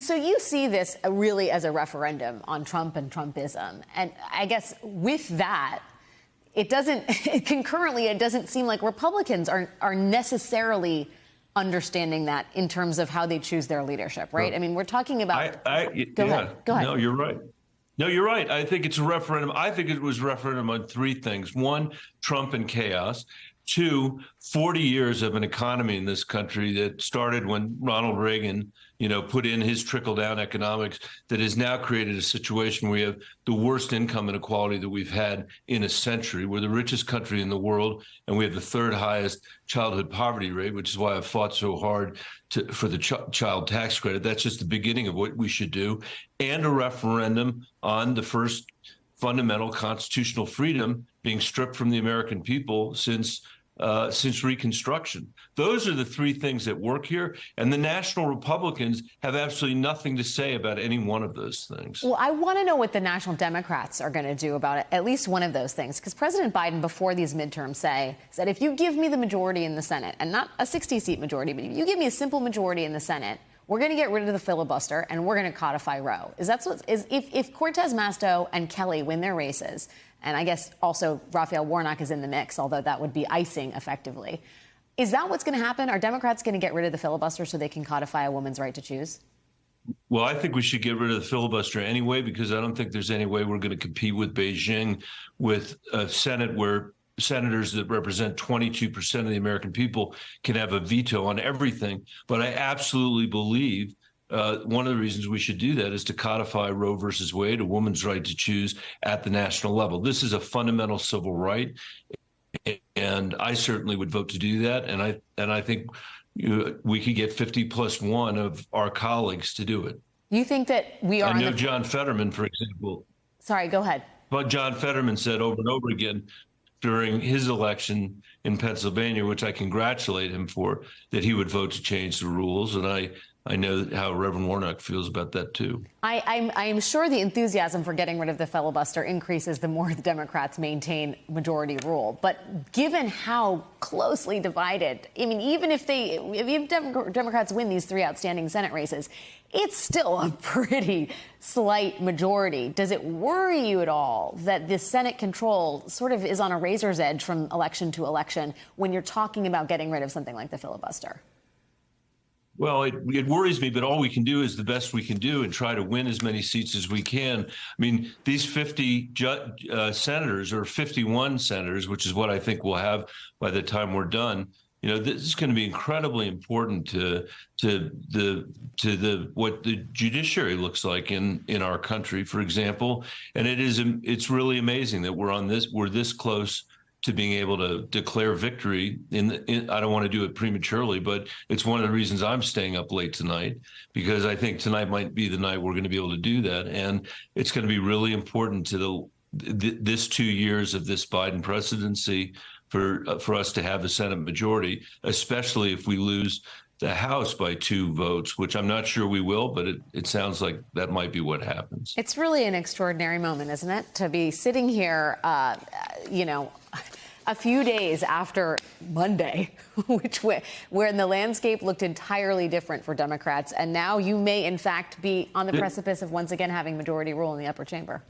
So you see this really as a referendum on Trump and Trumpism. And I guess with that, it doesn't seem like Republicans are necessarily understanding that in terms of how they choose their leadership, right? Well, I mean, we're talking about. Go ahead. No, you're right. No, you're right. I think it's a referendum. I think it was a referendum on three things. One, Trump and chaos. Two, 40 years of an economy in this country that started when Ronald Reagan, put in his trickle-down economics that has now created a situation where we have the worst income inequality that we've had in a century. We're the richest country in the world, and we have the third highest childhood poverty rate, which is why I've fought so hard for the child tax credit. That's just the beginning of what we should do. And a referendum on the first fundamental constitutional freedom being stripped from the American people since Reconstruction. Those are the three things that work here. And the National Republicans have absolutely nothing to say about any one of those things. Well, I want to know what the National Democrats are going to do about it, at least one of those things, because President Biden, before these midterms, said, if you give me the majority in the Senate, and not a 60-seat majority, but if you give me a simple majority in the Senate, we're going to get rid of the filibuster and we're going to codify Roe. If Cortez Masto and Kelly win their races, and I guess also Raphael Warnock is in the mix, although that would be icing effectively, is that what's going to happen? Are Democrats going to get rid of the filibuster so they can codify a woman's right to choose? Well, I think we should get rid of the filibuster anyway, because I don't think there's any way we're going to compete with Beijing with a Senate where senators that represent 22% of the American people can have a veto on everything. But I absolutely believe one of the reasons we should do that is to codify Roe versus Wade, a woman's right to choose at the national level. This is a fundamental civil right, and I certainly would vote to do that. And I think we could get 50+1 of our colleagues to do it. You think that we are? I know John Fetterman, for example. Sorry, go ahead. But John Fetterman said over and over again during his election in Pennsylvania, which I congratulate him for, that he would vote to change the rules. And I know how Reverend Warnock feels about that, too. I'm sure the enthusiasm for getting rid of the filibuster increases the more the Democrats maintain majority rule. But given how closely divided, I mean, even if Democrats win these three outstanding Senate races, it's still a pretty slight majority. Does it worry you at all that the Senate control sort of is on a razor's edge from election to election when you're talking about getting rid of something like the filibuster? Well, it worries me, but all we can do is the best we can do and try to win as many seats as we can. I mean, these 50 senators or 51 senators, which is what I think we'll have by the time we're done. This is going to be incredibly important to what the judiciary looks like in our country, for example. And it's really amazing that we're this close to being able to declare victory. I don't want to do it prematurely, but it's one of the reasons I'm staying up late tonight, because I think tonight might be the night we're going to be able to do that. And it's going to be really important to this 2 years of this Biden presidency for us to have the Senate majority, especially if we lose the House by 2 votes, which I'm not sure we will, but it sounds like that might be what happens. It's really an extraordinary moment, isn't it, to be sitting here, a few days after Monday, where the landscape looked entirely different for Democrats. And now you may, in fact, be on the precipice of once again having majority rule in the upper chamber.